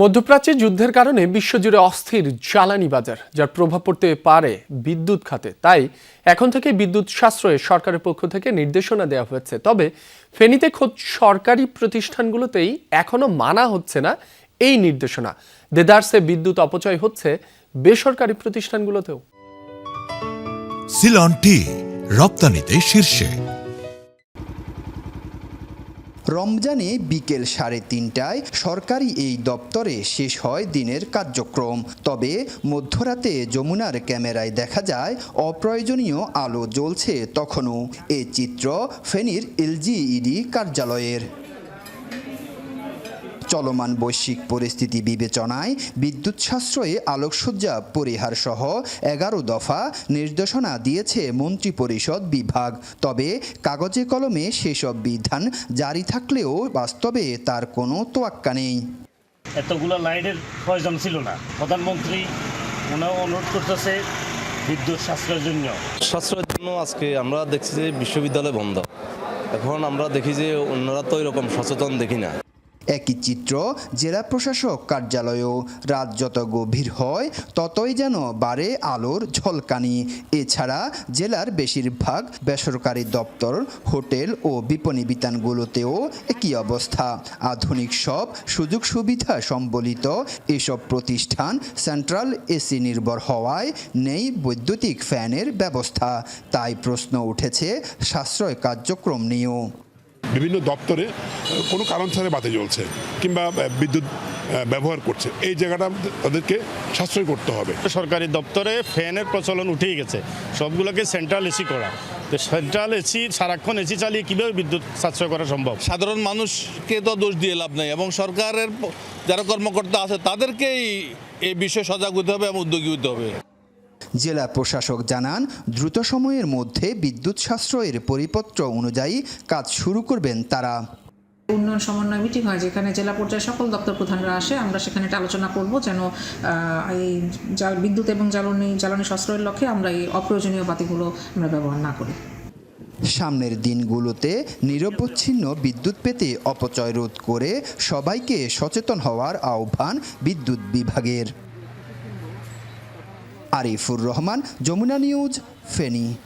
মধ্যপ্রাচ্যে যুদ্ধের কারণে বিশ্বজুড়ে অস্থির জ্বালানি বাজার, যার প্রভাব পড়তে পারে বিদ্যুৎ খাতে। তাই এখন থেকে বিদ্যুৎ সাশ্রয়ে সরকারের পক্ষ থেকে নির্দেশনা দেওয়া হয়েছে। তবে ফেনীতে খোদ সরকারি প্রতিষ্ঠানগুলোতেই এখনো মানা হচ্ছে না এই নির্দেশনা। দেদারসে বিদ্যুৎ অপচয় হচ্ছে বেসরকারি প্রতিষ্ঠানগুলোতেও। সিলন টি রপ্তানিতে শীর্ষে। রমজানে বিকেল 3:30টায় সরকারি এই দপ্তরে শেষ হয় দিনের কার্যক্রম। তবে মধ্যরাতে যমুনার ক্যামেরায় দেখা যায় অপ্রয়োজনীয় আলো জ্বলছে তখনও। এ চিত্র ফেনীর এলজিইডি কার্যালয়ের। চলমান বৈশ্বিক পরিস্থিতি বিবেচনায় বিদ্যুৎ সাশ্রয়ে আলোকসজ্জা পরিহার সহ 11 দফা নির্দেশনা দিয়েছে মন্ত্রিপরিষদ বিভাগ। তবে কাগজে কলমে সেসব বিধান জারি থাকলেও বাস্তবে তার কোনো তোয়াক্কা নেই। এতগুলো লাইনের প্রয়োজন ছিল না। প্রধানমন্ত্রী ওনাও অনুরোধ করতেছে বিদ্যুৎ সাশ্রয়ের জন্য। আজকে আমরা দেখছি যে বিশ্ববিদ্যালয় বন্ধ। এখন আমরা দেখি যে অন্যরা তো এরকম সচেতন দেখি না। একই চিত্র জেলা প্রশাসক কার্যালয়েও। রাত যত গভীর হয় ততই যেন বাড়ে আলোর ঝলকানি। এছাড়া জেলার বেশিরভাগ বেসরকারি দপ্তর, হোটেল ও বিপণী বিতানগুলোতেও একই অবস্থা। আধুনিক সব সুযোগ সুবিধা সম্বলিত এসব প্রতিষ্ঠান সেন্ট্রাল এসি নির্ভর হওয়ায় নেই বৈদ্যুতিক ফ্যানের ব্যবস্থা। তাই প্রশ্ন উঠেছে সাশ্রয় কার্যক্রম নিয়েও। বিভিন্ন দপ্তরে কোনো কারণ ছাড়া বাতি জ্বলছে কিংবা বিদ্যুৎ ব্যবহার করছে, এই জায়গাটা তাদেরকে সাশ্রয় করতে হবে। সরকারি দপ্তরে ফ্যানের প্রচলন উঠেই গেছে, সবগুলোকে সেন্ট্রাল এসি করা। তো সেন্ট্রাল এসি সারাক্ষণ এসি চালিয়ে কীভাবে বিদ্যুৎ সাশ্রয় করা সম্ভব? সাধারণ মানুষকে তো দোষ দিয়ে লাভ নেই এবং সরকারের যারা কর্মকর্তা আছে তাদেরকেই এই বিষয়ে সজাগ হতে হবে এবং উদ্যোগী হতে হবে। জেলা প্রশাসক জানান, দ্রুত সময়ের মধ্যে বিদ্যুৎ সাশ্রয়ের পরিপত্র অনুযায়ী কাজ শুরু করবেন তারা। উন্নয়ন সমন্বয় মিটিং হয়, যেখানে জেলা পর্যায়ে সকল দপ্তর প্রধানরা আসে। আমরা সেখানে একটা আলোচনা করব যেন এই বিদ্যুৎ এবং জ্বালানি সাশ্রয়ের লক্ষ্যে আমরা এই অপ্রয়োজনীয় বাতিগুলো আমরা ব্যবহার না করি। সামনের দিনগুলোতে নিরবচ্ছিন্ন বিদ্যুৎ পেতে অপচয় রোধ করে সবাইকে সচেতন হওয়ার আহ্বান বিদ্যুৎ বিভাগের। আরিফুর রহমান, যমুনা নিউজ, ফেনী।